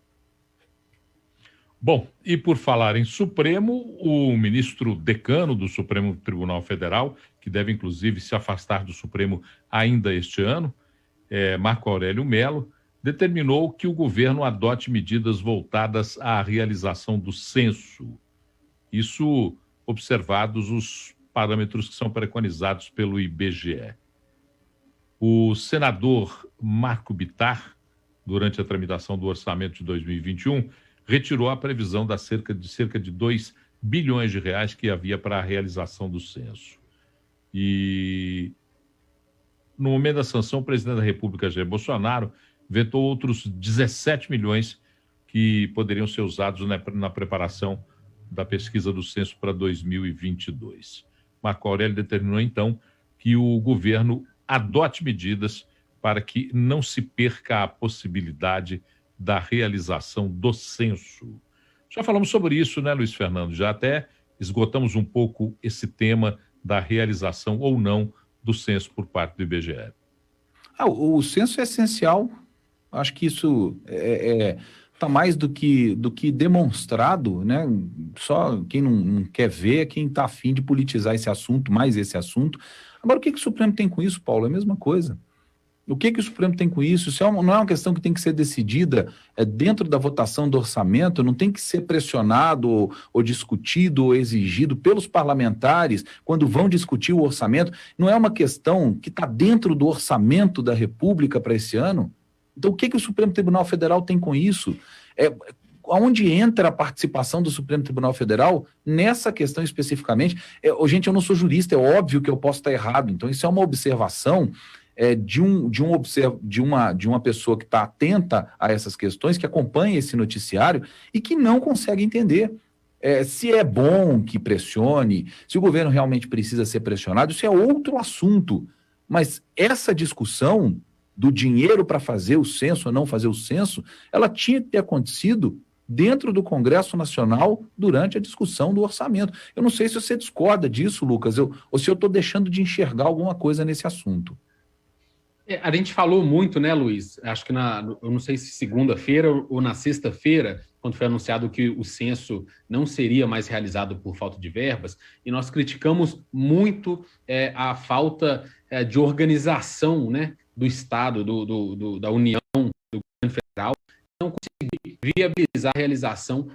Speaker 2: Bom, e por falar em Supremo, o ministro decano do Supremo Tribunal Federal, que deve inclusive se afastar do Supremo ainda este ano, Marco Aurélio Mello, determinou que o governo adote medidas voltadas à realização do censo. Isso observados os parâmetros que são preconizados pelo IBGE. O senador Marco Bittar, durante a tramitação do orçamento de 2021, retirou a previsão de cerca de 2 bilhões de reais que havia para a realização do censo. E, no momento da sanção, o presidente da República, Jair Bolsonaro, vetou outros 17 milhões que poderiam ser usados na preparação da pesquisa do censo para 2022. Marco Aurélio determinou, então, que o governo adote medidas para que não se perca a possibilidade da realização do censo. Já falamos sobre isso, né, Luiz Fernando? Já até esgotamos um pouco esse tema da realização ou não do censo por parte do IBGE.
Speaker 8: O censo é essencial. Acho que isso está mais do que demonstrado, né? Só quem não quer ver é quem está afim de politizar esse assunto, mais esse assunto. Agora, o que o Supremo tem com isso, Paulo? É a mesma coisa. O que o Supremo tem com isso? Isso não é uma questão que tem que ser decidida dentro da votação do orçamento, não tem que ser pressionado ou discutido ou exigido pelos parlamentares quando vão discutir o orçamento. Não é uma questão que está dentro do orçamento da República para esse ano. Então, o que o Supremo Tribunal Federal tem com isso? Onde entra a participação do Supremo Tribunal Federal nessa questão especificamente? Gente, eu não sou jurista, é óbvio que eu posso estar errado. Então, isso é uma observação de uma pessoa que está atenta a essas questões, que acompanha esse noticiário e que não consegue entender se é bom que pressione, se o governo realmente precisa ser pressionado. Isso é outro assunto. Mas essa discussão do dinheiro para fazer o censo ou não fazer o censo, ela tinha que ter acontecido dentro do Congresso Nacional durante a discussão do orçamento. Eu não sei se você discorda disso, Lucas, ou se eu estou deixando de enxergar alguma coisa nesse assunto.
Speaker 4: A gente falou muito, né, Luiz? Acho que eu não sei se segunda-feira ou na sexta-feira, quando foi anunciado que o censo não seria mais realizado por falta de verbas, e nós criticamos muito a falta de organização, né, do Estado, da União, do governo federal, não conseguir viabilizar a realização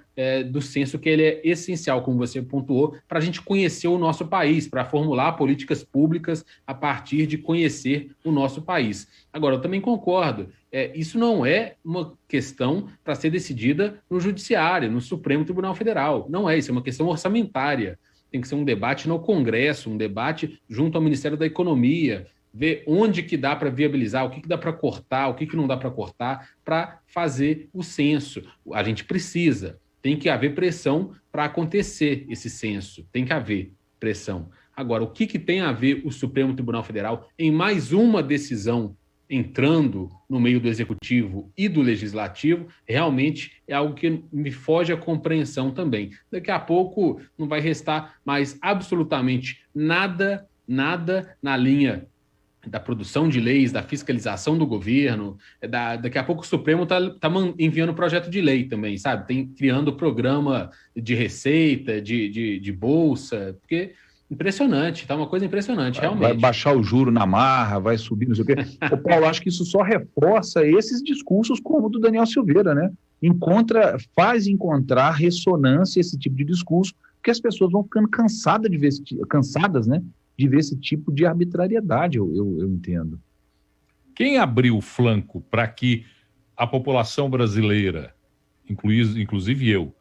Speaker 4: do censo, que ele é essencial, como você pontuou, para a gente conhecer o nosso país, para formular políticas públicas a partir de conhecer o nosso país. Agora, eu também concordo, isso não é uma questão para ser decidida no Judiciário, no Supremo Tribunal Federal. Não é, isso é uma questão orçamentária. Tem que ser um debate no Congresso, um debate junto ao Ministério da Economia, ver onde que dá para viabilizar, o que dá para cortar, o que não dá para cortar, para fazer o censo. A gente precisa, tem que haver pressão para acontecer esse censo, tem que haver pressão. Agora, o que tem a ver o Supremo Tribunal Federal em mais uma decisão entrando no meio do Executivo e do Legislativo, realmente é algo que me foge à compreensão também. Daqui a pouco não vai restar mais absolutamente nada na linha da produção de leis, da fiscalização do governo. Daqui a pouco o Supremo está enviando projeto de lei também, sabe? Criando programa de receita, de bolsa, porque... Impressionante, tá uma coisa impressionante, realmente.
Speaker 8: Vai baixar o juro na marra, vai subir, não sei o quê. Ô, Paulo, acho que isso só reforça esses discursos como o do Daniel Silveira, né? Faz encontrar ressonância esse tipo de discurso, porque as pessoas vão ficando cansadas, né, de ver esse tipo de arbitrariedade, eu entendo.
Speaker 2: Quem abriu o flanco para que a população brasileira, inclusive eu,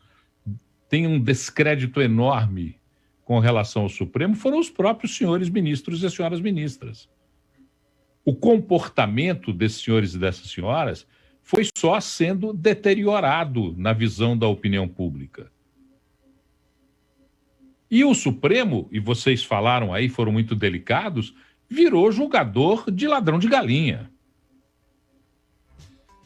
Speaker 2: tenha um descrédito enorme com relação ao Supremo foram os próprios senhores ministros e senhoras ministras. O comportamento desses senhores e dessas senhoras foi só sendo deteriorado na visão da opinião pública. E o Supremo, e vocês falaram aí, foram muito delicados, virou julgador de ladrão de galinha.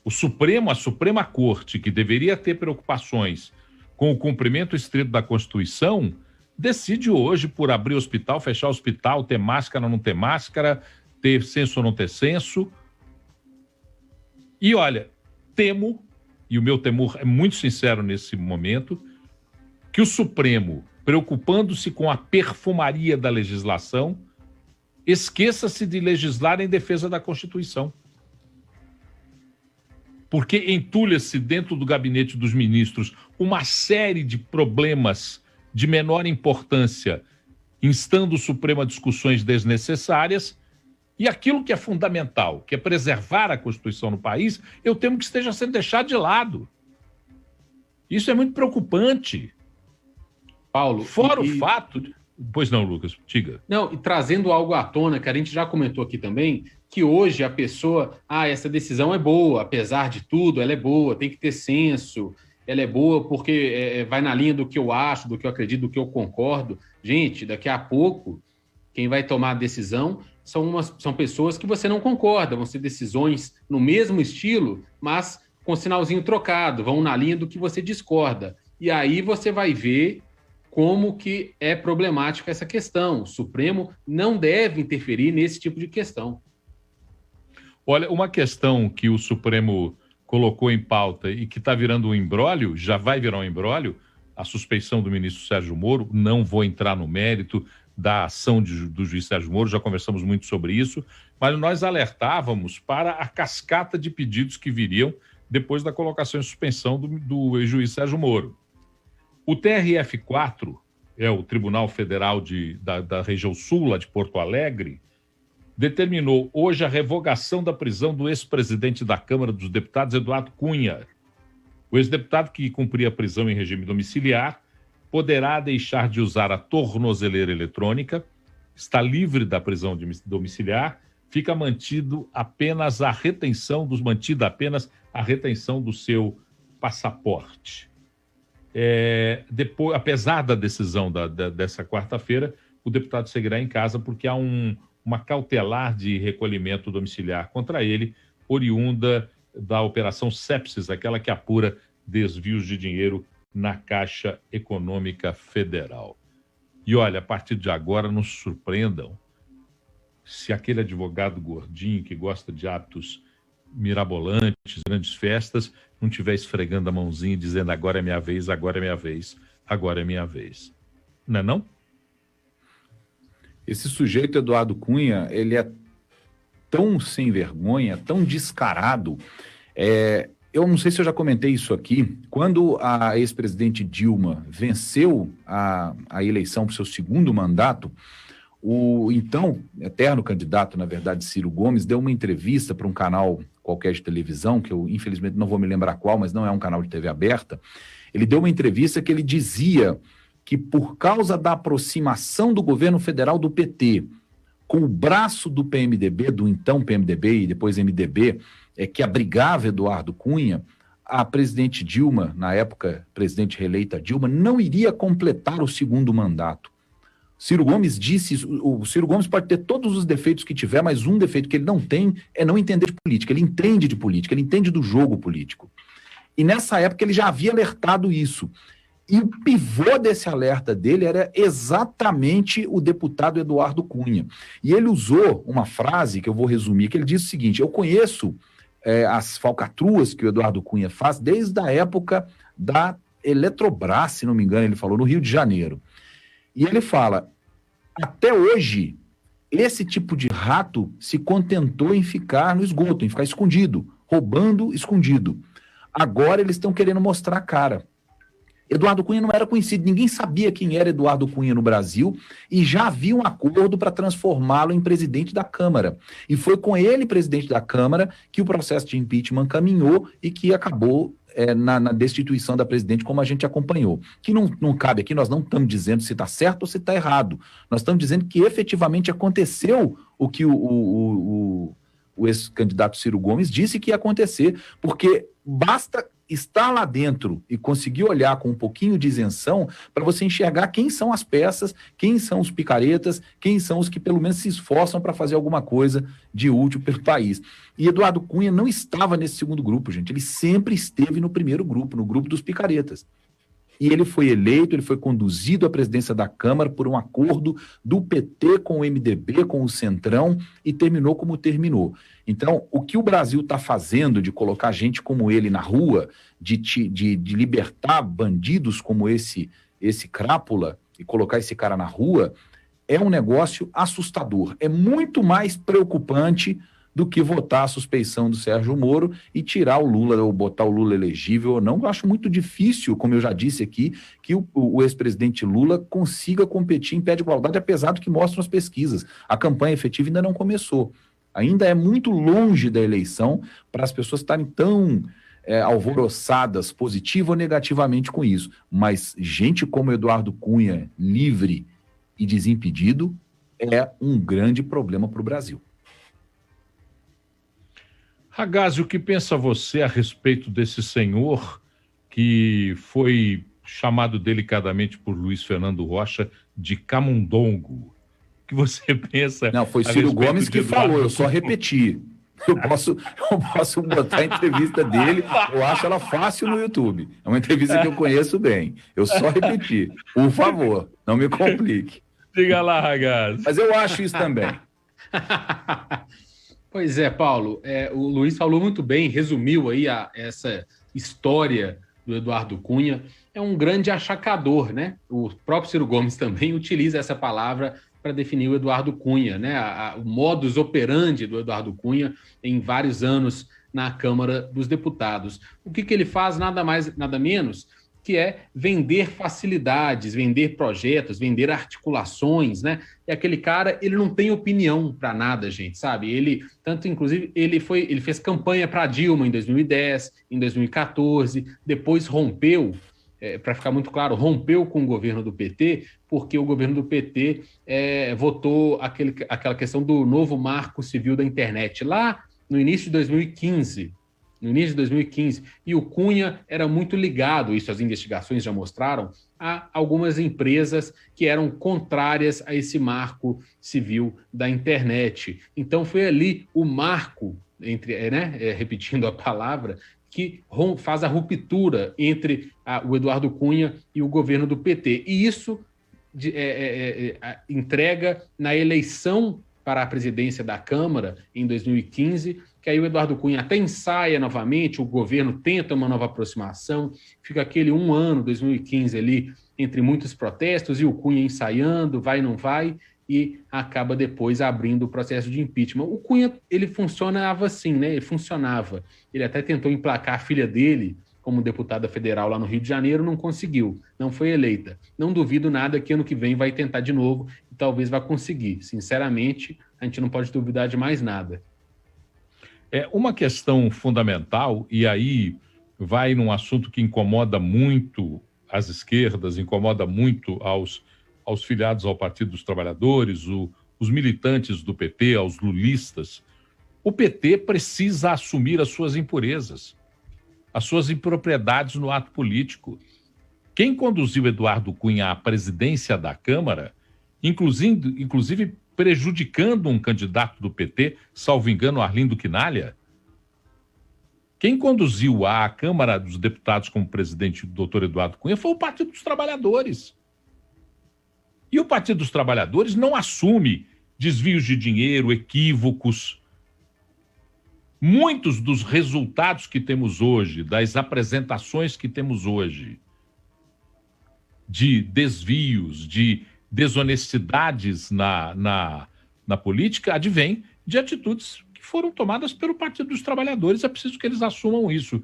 Speaker 2: O Supremo, a Suprema Corte, que deveria ter preocupações com o cumprimento estrito da Constituição, decide hoje por abrir hospital, fechar hospital, ter máscara ou não ter máscara, ter censo ou não ter censo. E olha, temo, e o meu temor é muito sincero nesse momento, que o Supremo, preocupando-se com a perfumaria da legislação, esqueça-se de legislar em defesa da Constituição. Porque entulha-se dentro do gabinete dos ministros uma série de problemas de menor importância, instando o Supremo a discussões desnecessárias, e aquilo que é fundamental, que é preservar a Constituição no país, eu temo que esteja sendo deixado de lado. Isso é muito preocupante.
Speaker 4: Paulo...
Speaker 2: Fora o fato... Pois não, Lucas, diga.
Speaker 4: Não, e trazendo algo à tona, que a gente já comentou aqui também, que hoje a pessoa, essa decisão é boa, apesar de tudo, ela é boa, tem que ter senso, ela é boa porque vai na linha do que eu acho, do que eu acredito, do que eu concordo. Gente, daqui a pouco, quem vai tomar a decisão são pessoas que você não concorda, vão ser decisões no mesmo estilo, mas com sinalzinho trocado, vão na linha do que você discorda. E aí você vai ver como que é problemática essa questão. O Supremo não deve interferir nesse tipo de questão.
Speaker 2: Olha, uma questão que o Supremo colocou em pauta e que está virando um imbróglio, já vai virar um imbróglio, a suspeição do ministro Sérgio Moro. Não vou entrar no mérito da ação do juiz Sérgio Moro, já conversamos muito sobre isso, mas nós alertávamos para a cascata de pedidos que viriam depois da colocação em suspensão do juiz Sérgio Moro. O TRF4, o Tribunal Federal da região sul, lá de Porto Alegre, determinou hoje a revogação da prisão do ex-presidente da Câmara dos Deputados, Eduardo Cunha. O ex-deputado que cumpria a prisão em regime domiciliar poderá deixar de usar a tornozeleira eletrônica, está livre da prisão domiciliar, fica mantida apenas a retenção do seu passaporte. Apesar da decisão dessa quarta-feira, o deputado seguirá em casa porque há uma cautelar de recolhimento domiciliar contra ele, oriunda da Operação Sepsis, aquela que apura desvios de dinheiro na Caixa Econômica Federal. E olha, a partir de agora, não se surpreendam se aquele advogado gordinho que gosta de hábitos mirabolantes, grandes festas, não estiver esfregando a mãozinha e dizendo agora é minha vez, agora é minha vez, agora é minha vez. Não é não?
Speaker 8: Esse sujeito, Eduardo Cunha, ele é tão sem vergonha, tão descarado. Eu não sei se eu já comentei isso aqui. Quando a ex-presidente Dilma venceu a eleição para o seu segundo mandato, o então eterno candidato, na verdade, Ciro Gomes, deu uma entrevista para um canal qualquer de televisão, que eu infelizmente não vou me lembrar qual, mas não é um canal de TV aberta. Ele deu uma entrevista que ele dizia que por causa da aproximação do governo federal do PT com o braço do PMDB, do então PMDB e depois MDB, que abrigava Eduardo Cunha, a presidente Dilma, na época presidente reeleita Dilma, não iria completar o segundo mandato. Ou Ciro Gomes disse isso. O Ciro Gomes pode ter todos os defeitos que tiver, mas um defeito que ele não tem é não entender de política. Ele entende de política, ele entende do jogo político. E nessa época ele já havia alertado isso. E o pivô desse alerta dele era exatamente o deputado Eduardo Cunha. E ele usou uma frase que eu vou resumir, que ele disse o seguinte: eu conheço as falcatruas que o Eduardo Cunha faz desde a época da Eletrobras, se não me engano, ele falou, no Rio de Janeiro. E ele fala, até hoje, esse tipo de rato se contentou em ficar no esgoto, em ficar escondido, roubando escondido. Agora eles estão querendo mostrar a cara. Eduardo Cunha não era conhecido, ninguém sabia quem era Eduardo Cunha no Brasil e já havia um acordo para transformá-lo em presidente da Câmara. E foi com ele, presidente da Câmara, que o processo de impeachment caminhou e que acabou na destituição da presidente, como a gente acompanhou. Que não cabe aqui, nós não estamos dizendo se está certo ou se está errado. Nós estamos dizendo que efetivamente aconteceu o que o ex-candidato Ciro Gomes disse que ia acontecer, porque basta estar lá dentro e conseguir olhar com um pouquinho de isenção para você enxergar quem são as peças, quem são os picaretas, quem são os que pelo menos se esforçam para fazer alguma coisa de útil pelo país. E Eduardo Cunha não estava nesse segundo grupo, gente. Ele sempre esteve no primeiro grupo, no grupo dos picaretas. E ele foi eleito, ele foi conduzido à presidência da Câmara por um acordo do PT com o MDB, com o Centrão, e terminou como terminou. Então, o que o Brasil está fazendo de colocar gente como ele na rua, de libertar bandidos como esse crápula e colocar esse cara na rua, é um negócio assustador. É muito mais preocupante do que votar a suspeição do Sérgio Moro e tirar o Lula, ou botar o Lula elegível ou não. Eu acho muito difícil, como eu já disse aqui, que o ex-presidente Lula consiga competir em pé de igualdade, apesar do que mostram as pesquisas. A campanha efetiva ainda não começou. Ainda é muito longe da eleição para as pessoas estarem tão alvoroçadas, positiva ou negativamente com isso. Mas gente como Eduardo Cunha, livre e desimpedido, é um grande problema para o Brasil.
Speaker 2: Ragazzi, o que pensa você a respeito desse senhor que foi chamado delicadamente por Luiz Fernando Rocha de camundongo? O que você pensa?
Speaker 8: Não, foi Ciro Gomes que falou, eu só repeti. Eu posso botar a entrevista dele, eu acho ela fácil no YouTube. É uma entrevista que eu conheço bem. Eu só repeti. Por favor, não me complique.
Speaker 2: Diga lá, Ragazzi.
Speaker 8: Mas eu acho isso também.
Speaker 4: Pois é, Paulo, o Luiz falou muito bem, resumiu aí essa história do Eduardo Cunha. É um grande achacador, né? O próprio Ciro Gomes também utiliza essa palavra para definir o Eduardo Cunha, né? O modus operandi do Eduardo Cunha em vários anos na Câmara dos Deputados. O que ele faz? Nada mais, nada menos que é vender facilidades, vender projetos, vender articulações, né? E aquele cara, ele não tem opinião para nada, gente, sabe? Inclusive, ele fez campanha para Dilma em 2010, em 2014, depois rompeu, para ficar muito claro, rompeu com o governo do PT, porque o governo do PT votou aquela questão do novo marco civil da internet, lá no início de 2015. E o Cunha era muito ligado, isso as investigações já mostraram, a algumas empresas que eram contrárias a esse marco civil da internet. Então foi ali o marco, repetindo a palavra, que faz a ruptura entre o Eduardo Cunha e o governo do PT. E isso entrega na eleição para a presidência da Câmara em 2015, que aí o Eduardo Cunha até ensaia novamente, o governo tenta uma nova aproximação, fica aquele 1 ano, 2015 ali, entre muitos protestos, e o Cunha ensaiando, vai, não vai, e acaba depois abrindo o processo de impeachment. O Cunha, ele funcionava assim, né? Ele até tentou emplacar a filha dele como deputada federal lá no Rio de Janeiro, não conseguiu, não foi eleita. Não duvido nada que ano que vem vai tentar de novo e talvez vá conseguir. Sinceramente, a gente não pode duvidar de mais nada.
Speaker 2: É uma questão fundamental, e aí vai num assunto que incomoda muito as esquerdas, incomoda muito aos filiados ao Partido dos Trabalhadores, os militantes do PT, aos lulistas. O PT precisa assumir as suas impurezas, as suas impropriedades no ato político. Quem conduziu Eduardo Cunha à presidência da Câmara inclusive prejudicando um candidato do PT, salvo engano, Arlindo Quinalha. Quem conduziu a Câmara dos Deputados como presidente, o doutor Eduardo Cunha, foi o Partido dos Trabalhadores. E o Partido dos Trabalhadores não assume desvios de dinheiro, equívocos. Muitos dos resultados que temos hoje, das apresentações que temos hoje, de desvios, de desonestidades na política, advém de atitudes que foram tomadas pelo Partido dos Trabalhadores. É preciso que eles assumam isso.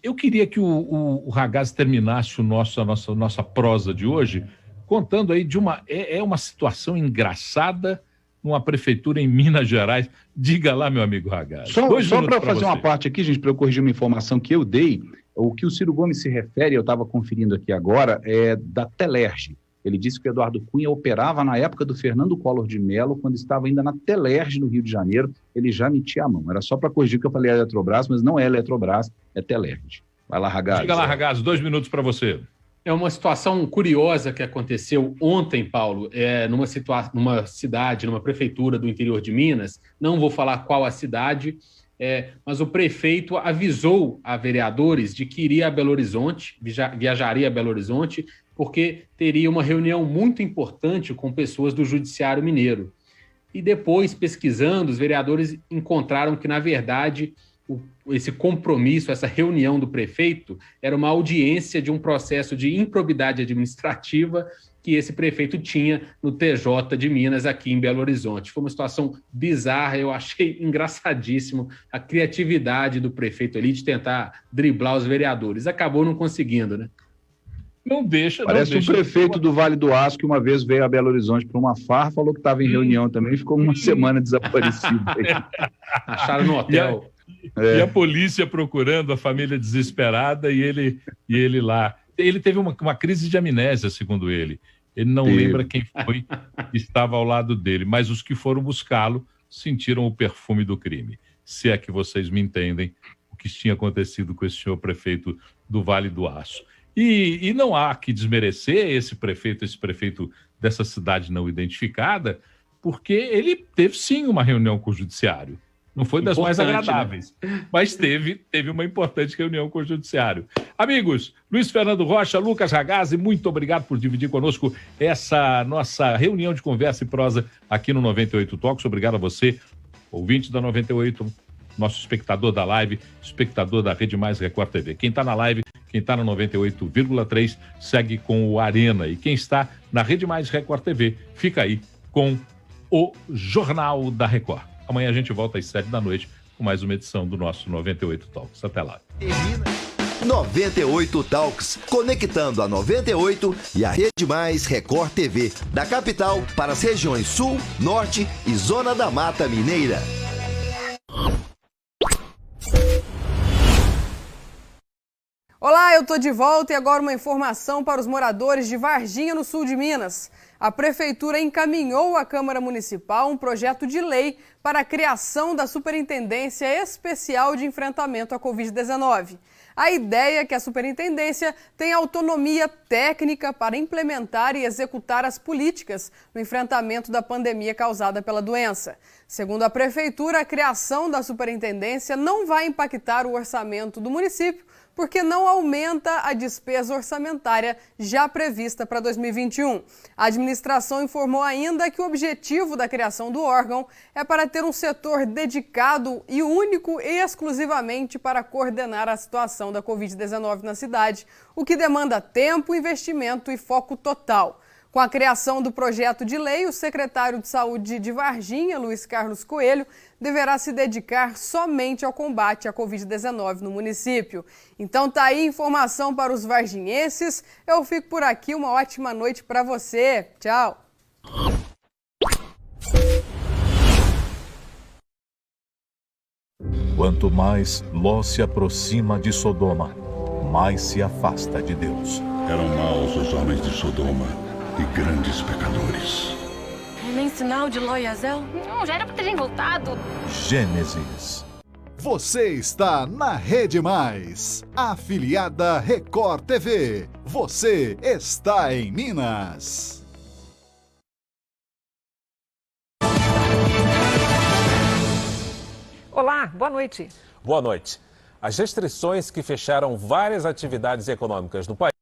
Speaker 2: Eu queria que o Ragazzi terminasse a nossa prosa de hoje contando aí de uma situação engraçada numa prefeitura em Minas Gerais. Diga lá, meu amigo Ragazzi.
Speaker 9: Só para fazer uma parte aqui, gente, para eu corrigir uma informação que eu dei, o que o Ciro Gomes se refere, eu estava conferindo aqui agora, é da Telerge. Ele disse que o Eduardo Cunha operava na época do Fernando Collor de Mello, quando estava ainda na Telerge, no Rio de Janeiro, ele já metia a mão. Era só para corrigir que eu falei Eletrobras, mas não é Eletrobras, é Telerge. Vai lá, Ragazzi.
Speaker 2: Diga lá, Ragazzi, 2 minutos para você.
Speaker 4: É uma situação curiosa que aconteceu ontem, Paulo, numa cidade, numa prefeitura do interior de Minas. Não vou falar qual a cidade, mas o prefeito avisou a vereadores de que iria a Belo Horizonte, viajaria a Belo Horizonte, porque teria uma reunião muito importante com pessoas do Judiciário Mineiro. E depois, pesquisando, os vereadores encontraram que, na verdade, esse compromisso, essa reunião do prefeito, era uma audiência de um processo de improbidade administrativa que esse prefeito tinha no TJ de Minas, aqui em Belo Horizonte. Foi uma situação bizarra, eu achei engraçadíssimo a criatividade do prefeito ali de tentar driblar os vereadores. Acabou não conseguindo, né?
Speaker 2: Não deixa.
Speaker 9: Parece um prefeito do Vale do Aço que uma vez veio a Belo Horizonte para uma farra, falou que estava em reunião também e ficou uma semana desaparecido.
Speaker 4: Acharam no hotel.
Speaker 2: E a polícia procurando, a família desesperada, e ele lá. Ele teve uma crise de amnésia, segundo ele. Ele não lembra quem foi que estava ao lado dele, mas os que foram buscá-lo sentiram o perfume do crime. Se é que vocês me entendem o que tinha acontecido com esse senhor prefeito do Vale do Aço. E não há que desmerecer esse prefeito dessa cidade não identificada, porque ele teve sim uma reunião com o judiciário. Não foi das mais agradáveis, né? Mas teve uma importante reunião com o Judiciário. Amigos, Luiz Fernando Rocha, Lucas Ragazzi, muito obrigado por dividir conosco essa nossa reunião de conversa e prosa aqui no 98 Talks. Obrigado a você, ouvinte da 98, nosso espectador da live, espectador da Rede Mais Record TV. Quem está na live, quem está no 98,3, segue com o Arena. E quem está na Rede Mais Record TV, fica aí com o Jornal da Record. Amanhã a gente volta às 7 da noite com mais uma edição do nosso 98 Talks. Até lá.
Speaker 1: 98 Talks, conectando a 98 e a Rede Mais Record TV, da capital para as regiões Sul, Norte e Zona da Mata Mineira.
Speaker 10: Olá, eu tô de volta e agora uma informação para os moradores de Varginha, no sul de Minas. A Prefeitura encaminhou à Câmara Municipal um projeto de lei para a criação da Superintendência Especial de Enfrentamento à Covid-19. A ideia é que a Superintendência tenha autonomia técnica para implementar e executar as políticas no enfrentamento da pandemia causada pela doença. Segundo a Prefeitura, a criação da Superintendência não vai impactar o orçamento do município, porque não aumenta a despesa orçamentária já prevista para 2021. A administração informou ainda que o objetivo da criação do órgão é para ter um setor dedicado e único e exclusivamente para coordenar a situação da Covid-19 na cidade, o que demanda tempo, investimento e foco total. Com a criação do projeto de lei, o secretário de Saúde de Varginha, Luiz Carlos Coelho, deverá se dedicar somente ao combate à Covid-19 no município. Então tá aí informação para os varginhenses. Eu fico por aqui, uma ótima noite para você. Tchau!
Speaker 7: Quanto mais Ló se aproxima de Sodoma, mais se afasta de Deus.
Speaker 11: Eram maus os homens de Sodoma e grandes pecadores.
Speaker 12: Nem sinal de Ló e Azel?
Speaker 13: Não, já era pra terem voltado.
Speaker 7: Gênesis.
Speaker 12: Você está na Rede Mais, afiliada Record TV. Você está em Minas.
Speaker 13: Olá, boa noite.
Speaker 14: Boa noite. As restrições que fecharam várias atividades econômicas no país